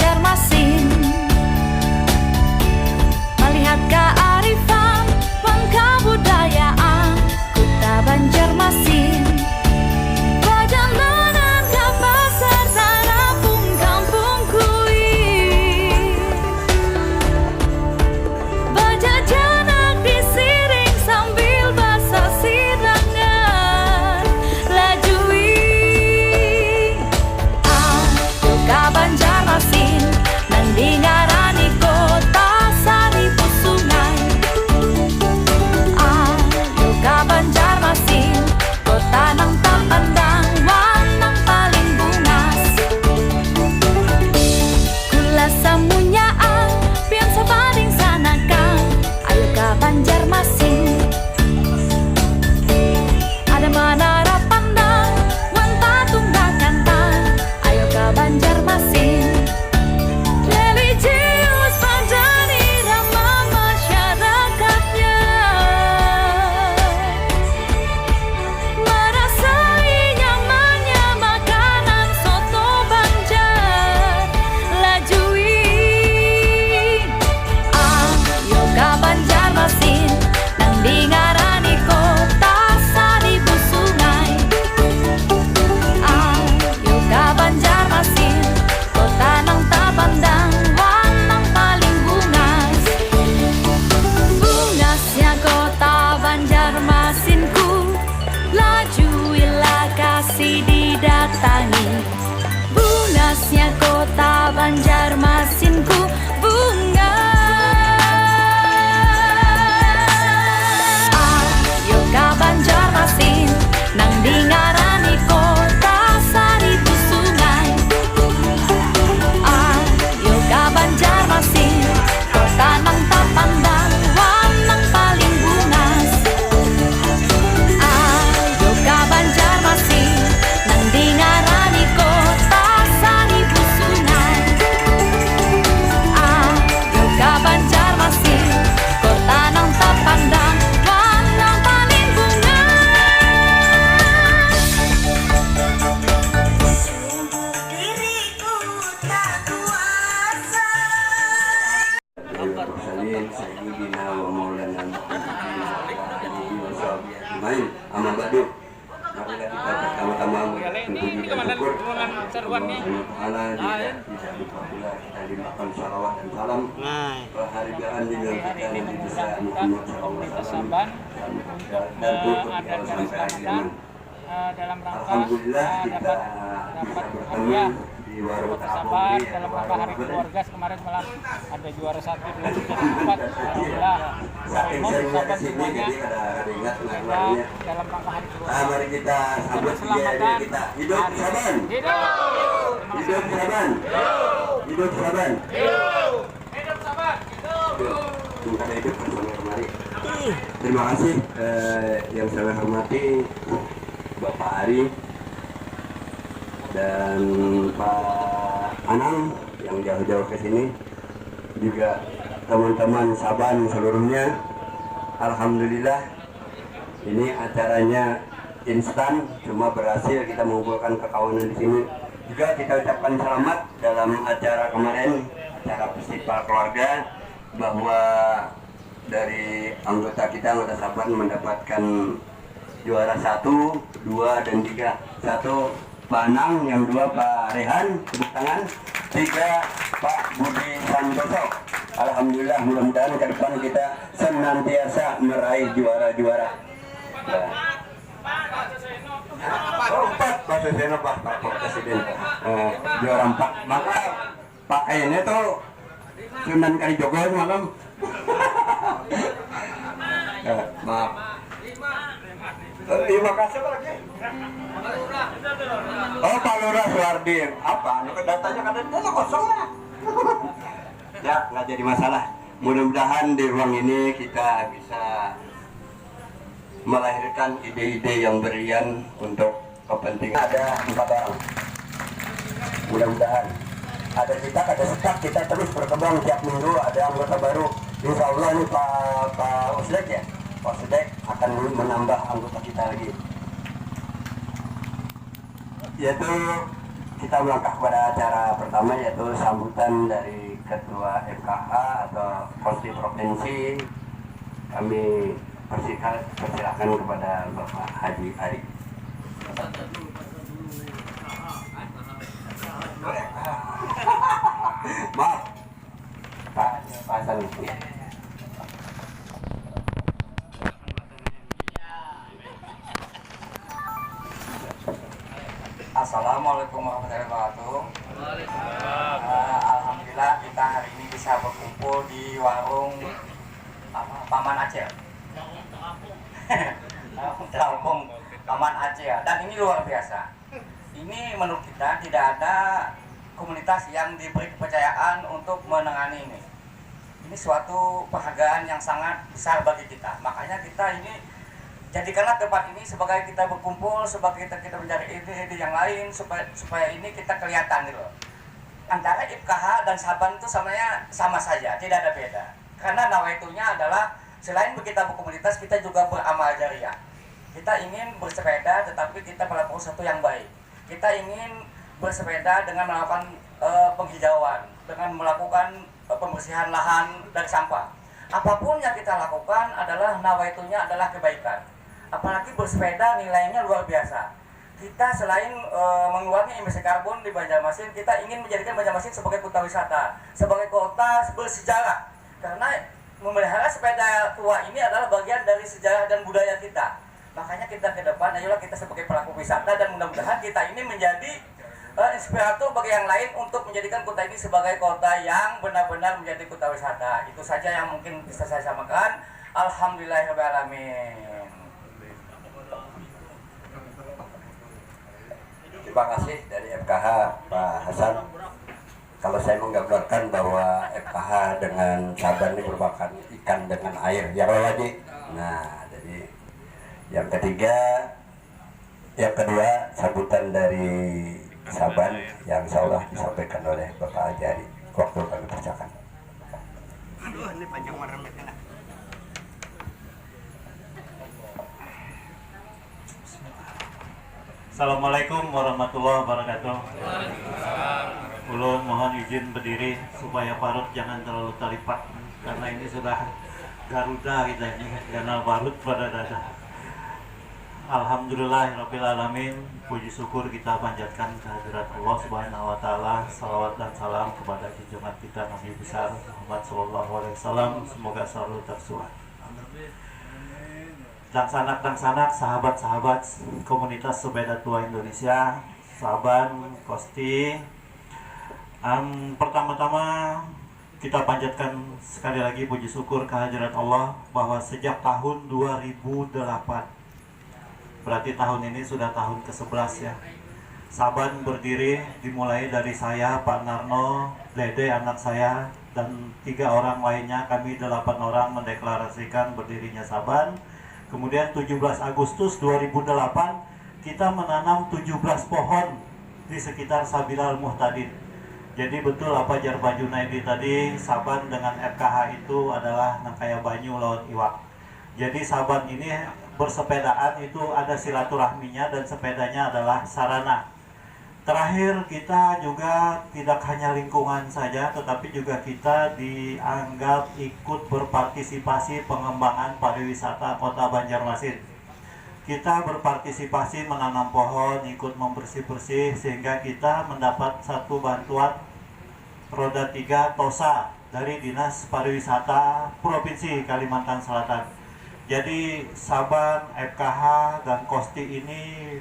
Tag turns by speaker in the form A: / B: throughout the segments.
A: Banjarmasin, melihat kearifan dan kebudayaan kota Banjarmasin. Perjalanan ke pasar terapung kampung kui, berjajanan disiring sambil bersasirangan lajui. Ayo ke Banjarmasin, mendengarani kota seribu sungai. Ayo ke Banjarmasin, kota nang tak pandang wanang paling bungas. Kula samunyaan pian sabaring sanakan. Ayo ke Banjarmasin, ada menara pandang wan patung Bakantang. Ayo ke Banjarmasin, religius padani ramah masyarakatnya, merasai nyamannya makanan soto Banjar lajui. Ayo ke Banjarmasin, nang dengarani kota seribu sungai. Ayo ke Banjarmasin, kota nang tak pandang wanang paling bungas. Bungasnya kota Banjarmasinku, lajuilah kasih didatangi. Bungasnya kota Banjarmasinku, bungas. Ayo ke Banjarmasin, nang dengarani kota seribu sungai. Ayo ke Banjarmasin, kota nang tak pandang wanang paling bungas. Ayo ke Banjarmasin, nang dengarani kota seribu sungai. Ayo ke Banjarmasin, kota nang tak pandang wanang paling bungas. Diriku tak kuasa.
B: Salin sayyidina wa maulana Muhammadin ama badu. Marilah kita bersama-sama menguji dan syukur Allah Ta'ala bisa dikabulkan. Kita limpahkan salawat dan salam kehargaan dengan kita Nabi besar Muhammad SAW dan tutup sampai akhir.
C: Dalam rangka
B: Alhamdulillah kita bisa bertemu di warung
C: sabar dalam rangka hari keluarga. Kemarin malam ada juara 1 2 3 4. Alhamdulillah sahabat semuanya dalam rangka hari keluarga.
B: Mari kita sambut dia kita. Hidup Saban. Hidup Saban. Hidup Saban.
C: Hidup sabar.
B: Bukan hidup bersama kemari. Terima kasih yang saya hormati Bapak Ari dan Pak Anang yang jauh-jauh ke sini, juga teman-teman Saban seluruhnya. Alhamdulillah ini acaranya instan, cuma berhasil kita mengumpulkan kekawanan di sini. Juga kita ucapkan selamat dalam acara kemarin, acara festival keluarga, bahwa dari anggota kita, anggota Saban mendapatkan juara 1, 2, dan 3. 1 Pak Anang, yang 2 Pak Rehan, tepuk tangan. 3 Pak Budi Santoso. Alhamdulillah, mudah-mudahan ke depan kita senantiasa meraih juara-juara. Oh, 4 Pak Suseno, Pak Presiden, juara 4. Maka pakaiannya tuh Sunan Kalijogo malam. Maaf. Terima kasih lagi. Oh, Pak Lurah Suwardi. Apa? Datanya kadang-kadang kosong lah. Ya, nggak jadi masalah. Mudah-mudahan di ruang ini kita bisa melahirkan ide-ide yang brilian untuk kepentingan. Ada 4 orang. Mudah-mudahan. Ada kita, ada setiap kita terus berkembang tiap minggu. Ada anggota baru. Insya Allah ini Pak Usdek ya. Pak Usdek akan menambah anggota kita lagi. Yaitu kita melangkah pada acara pertama, yaitu sambutan dari Ketua FKH atau Kosti Provinsi. Kami persilakan kepada Bapak Haji Ari. Maaf, Pak Hasan.
D: Assalamualaikum warahmatullahi wabarakatuh. Alhamdulillah kita hari ini bisa berkumpul di warung Paman Aceh. Warung Paman Aceh, dan ini luar biasa. Ini menurut kita tidak ada komunitas yang diberi kepercayaan untuk menangani ini. Ini suatu penghargaan yang sangat besar bagi kita. Makanya kita ini jadikanlah tempat ini sebagai kita berkumpul, sebagai kita mencari ide-ide yang lain supaya ini kita kelihatan gitu loh. Antara FKH dan Saban itu sebenarnya sama saja, tidak ada beda. Karena nawaitunya adalah selain kita berkomunitas, kita juga beramal jariah. Kita ingin bersepeda, tetapi kita melakukan sesuatu yang baik. Kita ingin bersepeda dengan melakukan penghijauan, dengan melakukan pembersihan lahan dari sampah. Apapun yang kita lakukan adalah nawaitunya adalah kebaikan. Apalagi bersepeda nilainya luar biasa. Kita selain mengeluarkan emisi karbon di Banjarmasin, kita ingin menjadikan Banjarmasin sebagai kota wisata, sebagai kota bersejarah. Karena memelihara sepeda tua ini adalah bagian dari sejarah dan budaya kita. Makanya kita ke depan, ayolah kita sebagai pelaku wisata, dan mudah-mudahan kita ini menjadi inspirator bagi yang lain untuk menjadikan kota ini sebagai kota yang benar-benar menjadi kota wisata. Itu saja yang mungkin bisa saya sampaikan. Alhamdulillahirrahmanirrahim.
B: Terima kasih dari FKH Pak Hasan. Kalau saya menggambarkan bahwa FKH dengan Saban ini merupakan ikan dengan air, ya Pak Haji. Nah, jadi yang kedua sambutan dari Saban yang insya Allah disampaikan oleh Bapak Haji Ari. Waktu kami bacakan.
D: Aduh, ini panjang warna.
E: Assalamualaikum warahmatullahi wabarakatuh. Ulun mohon izin berdiri supaya parut jangan terlalu terlipat, karena ini sudah Garuda kita ini, karena parut pada dada. Alhamdulillahirabbil alamin, puji syukur kita panjatkan kehadirat Allah Subhanahu wa taala. Salawat dan salam kepada junjungan kita Nabi besar Muhammad sallallahu alaihi wasallam, semoga selalu tersuah. Dan sanak-sanak, sahabat-sahabat komunitas sepeda tua Indonesia, Saban, Kosti. Pertama-tama kita panjatkan sekali lagi puji syukur kehadirat Allah bahwa sejak tahun 2008, berarti tahun ini sudah tahun ke-11 ya, Saban berdiri dimulai dari saya, Pak Narno, Dede anak saya, dan 3 orang lainnya. Kami 8 orang mendeklarasikan berdirinya Saban. Kemudian 17 Agustus 2008 kita menanam 17 pohon di sekitar Sabilal Muhtadin. Jadi betul apa Jarba Junaidi tadi, Saban dengan FKH itu adalah Nangkaya Banyu Laut Iwak. Jadi Saban ini bersepedaan itu ada silaturahminya, dan sepedanya adalah sarana. Terakhir kita juga tidak hanya lingkungan saja, tetapi juga kita dianggap ikut berpartisipasi pengembangan pariwisata Kota Banjarmasin. Kita berpartisipasi menanam pohon, ikut membersih-bersih, sehingga kita mendapat satu bantuan roda 3 TOSA dari Dinas Pariwisata Provinsi Kalimantan Selatan. Jadi Saban, FKH, dan Kosti ini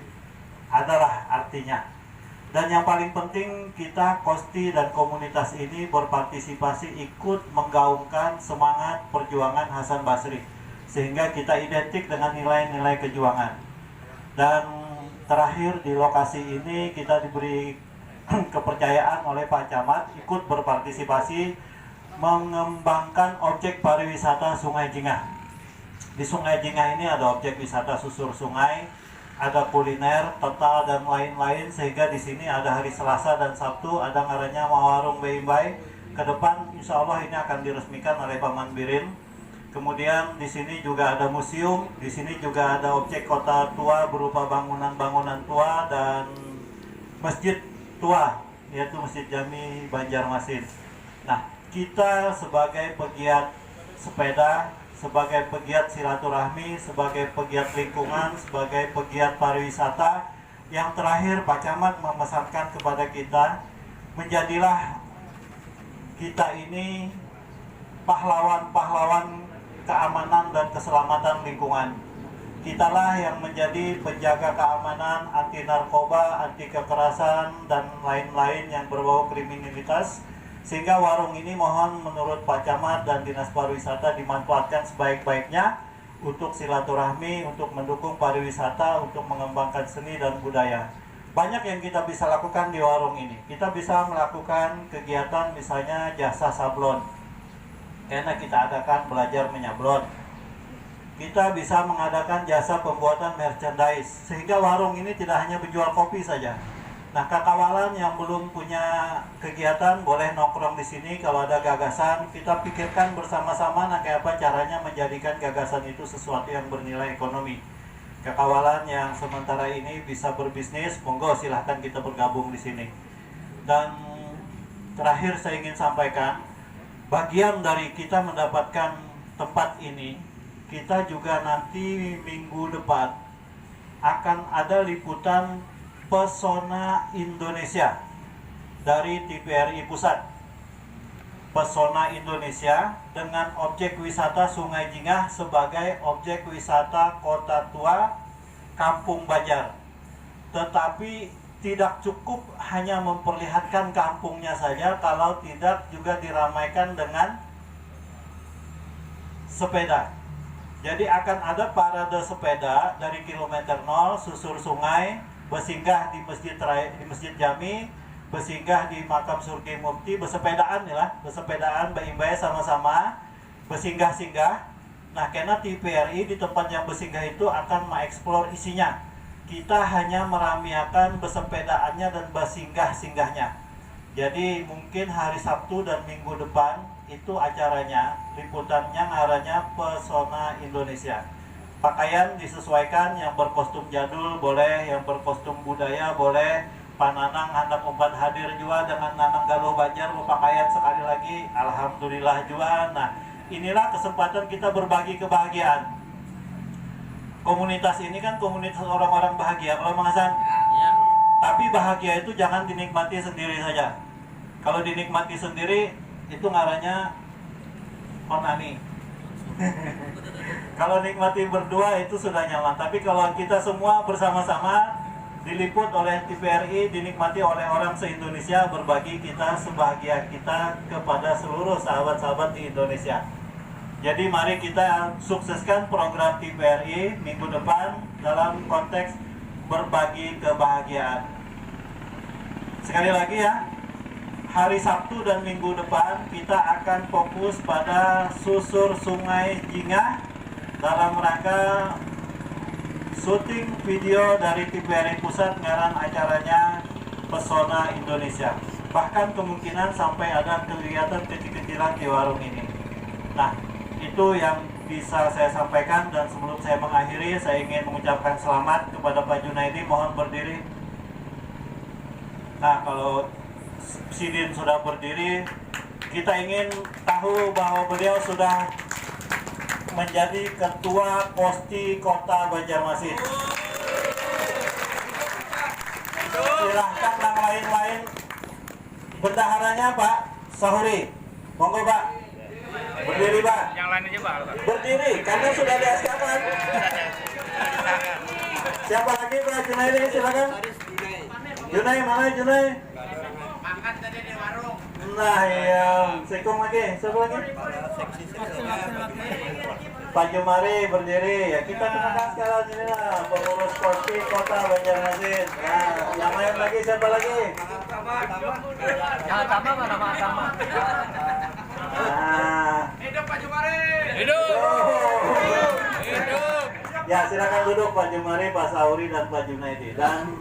E: adalah artinya. Dan yang paling penting, kita Kosti dan komunitas ini berpartisipasi ikut menggaungkan semangat perjuangan Hasan Basri, sehingga kita identik dengan nilai-nilai kejuangan. Dan terakhir di lokasi ini kita diberi kepercayaan oleh Pak Camat ikut berpartisipasi mengembangkan objek pariwisata Sungai Jingah. Di Sungai Jingah ini ada objek wisata susur sungai, ada kuliner, total, dan lain-lain, sehingga di sini ada hari Selasa dan Sabtu ada ngarannya Warung Beimbai. Ke depan insya Allah ini akan diresmikan oleh Paman Birin. Kemudian di sini juga ada museum, di sini juga ada objek kota tua berupa bangunan-bangunan tua dan masjid tua, yaitu Masjid Jami Banjarmasin. Nah, kita sebagai pegiat sepeda, sebagai pegiat silaturahmi, sebagai pegiat lingkungan, sebagai pegiat pariwisata, yang terakhir Pak Camat memesankan kepada kita, menjadilah kita ini pahlawan-pahlawan keamanan dan keselamatan lingkungan. Kitalah yang menjadi penjaga keamanan, anti narkoba, anti kekerasan, dan lain-lain yang berbau kriminalitas. Sehingga warung ini mohon menurut Pak Camat dan Dinas Pariwisata dimanfaatkan sebaik-baiknya untuk silaturahmi, untuk mendukung pariwisata, untuk mengembangkan seni dan budaya. Banyak yang kita bisa lakukan di warung ini. Kita bisa melakukan kegiatan misalnya jasa sablon, karena kita adakan belajar menyablon. Kita bisa mengadakan jasa pembuatan merchandise, sehingga warung ini tidak hanya menjual kopi saja. Nah, kakawalan yang belum punya kegiatan boleh nongkrong di sini. Kalau ada gagasan, kita pikirkan bersama-sama nah kayak apa caranya menjadikan gagasan itu sesuatu yang bernilai ekonomi. Kakawalan yang sementara ini bisa berbisnis, monggo silahkan kita bergabung di sini. Dan terakhir saya ingin sampaikan, bagian dari kita mendapatkan tempat ini, kita juga nanti minggu depan akan ada liputan Pesona Indonesia dari TVRI Pusat. Pesona Indonesia dengan objek wisata Sungai Jingah sebagai objek wisata kota tua Kampung Banjar. Tetapi tidak cukup hanya memperlihatkan kampungnya saja, kalau tidak juga diramaikan dengan sepeda. Jadi akan ada parade sepeda dari kilometer 0 susur sungai, bersinggah di Masjid Jami, bersinggah di Makam Surgi Mufti, bersepedaan ya, bersepedaan bayi-bayi sama-sama, bersinggah-singgah. Nah, karena TVRI di tempat yang bersinggah itu akan mengeksplor isinya. Kita hanya meramiakan bersepedaannya dan bersinggah-singgahnya. Jadi mungkin hari Sabtu dan Minggu depan itu acaranya, liputannya ngaranya Pesona Indonesia. Pakaian disesuaikan, yang berkostum jadul boleh, yang berkostum budaya boleh. Pananang anak umpat hadir juga dengan Nanang Galuh Banjar berpakaian sekali lagi, alhamdulillah juga. Nah, inilah kesempatan kita berbagi kebahagiaan. Komunitas ini kan komunitas orang-orang bahagia, kalau Mang Hasan. Ya. Tapi bahagia itu jangan dinikmati sendiri saja. Kalau dinikmati sendiri itu ngaranya onani. Kalau nikmati berdua itu sudah nyaman. Tapi kalau kita semua bersama-sama diliput oleh TVRI, dinikmati oleh orang se-Indonesia, berbagi kita sebahagia kita kepada seluruh sahabat-sahabat di Indonesia. Jadi mari kita sukseskan program TVRI minggu depan dalam konteks berbagi kebahagiaan. Sekali lagi ya, hari Sabtu dan Minggu depan kita akan fokus pada susur Sungai Jingah dalam rangka syuting video dari TVRI Pusat ngaran acaranya Pesona Indonesia. Bahkan kemungkinan sampai ada kegiatan kecil-kecilan di warung ini. Nah, itu yang bisa saya sampaikan, dan sebelum saya mengakhiri, saya ingin mengucapkan selamat kepada Pak Junaidi. Mohon berdiri. Nah, kalau Sidin sudah berdiri, kita ingin tahu bahwa beliau sudah menjadi Ketua Kosti Kota Banjarmasin. Silahkan yang lain-lain. Bendaharanya Pak Sahuri, monggo Pak. Berdiri Pak.
C: Yang lain aja Pak.
E: Berdiri, karena sudah ada askaman. Siapa lagi Pak Junaidi, silakan. Junai, mana Junai?
C: Makan tadi di warung.
E: Nah iya, Sekong lagi, siapa lagi? Pak Jumari berdiri, ya kita kenakan sekarang ini lah, pengurus Kosti Kota Banjarmasin. Nah, yang lain lagi siapa lagi?
C: Jangan sama nama sama.
E: Nah,
C: Hidup Pak Jumari. Hidup. Hidup.
E: ya silakan duduk Pak Jumari, Pak Sauri, dan Pak Junaidi. Dan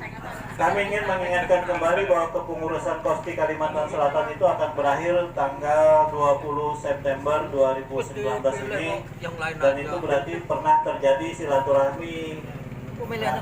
E: kami ingin mengingatkan kembali bahwa kepengurusan Kosti Kalimantan Selatan itu akan berakhir tanggal 20 September 2019 ini. Dan itu berarti pernah terjadi silaturahmi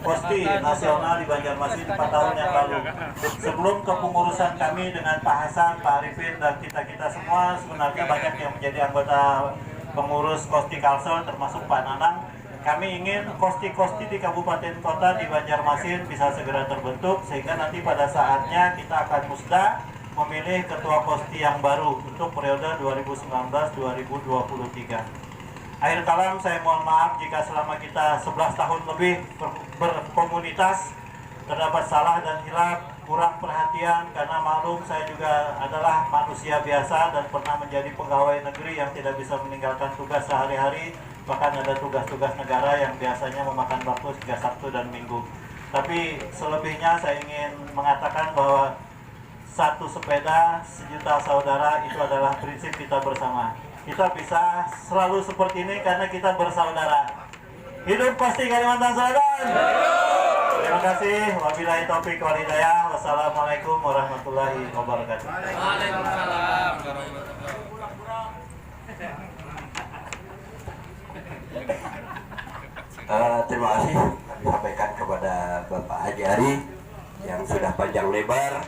E: Kosti nasional di Banjarmasin 4 tahun yang lalu. Sebelum kepengurusan kami dengan Pak Hasan, Pak Arifin, dan kita semua, sebenarnya banyak yang menjadi anggota pengurus Kosti Kalsel termasuk Pak Nanang. Kami ingin kosti-kosti di kabupaten kota di Banjarmasin bisa segera terbentuk, sehingga nanti pada saatnya kita akan musda memilih ketua kosti yang baru untuk periode 2019-2023. Akhir kalam, saya mohon maaf jika selama kita 11 tahun lebih berkomunitas terdapat salah dan hilaf, kurang perhatian, karena maklum saya juga adalah manusia biasa dan pernah menjadi pegawai negeri yang tidak bisa meninggalkan tugas sehari-hari. Bahkan ada tugas-tugas negara yang biasanya memakan waktu 3 Sabtu dan Minggu. Tapi selebihnya saya ingin mengatakan bahwa satu sepeda, sejuta saudara, itu adalah prinsip kita bersama. Kita bisa selalu seperti ini karena kita bersaudara. Hidup Kosti Kalimantan Selatan! Terima kasih. Wabillahi taufiq wal hidayah. Wassalamualaikum warahmatullahi wabarakatuh.
C: Waalaikumsalam.
B: Terima kasih kami sampaikan kepada Bapak Haji Ari yang sudah panjang lebar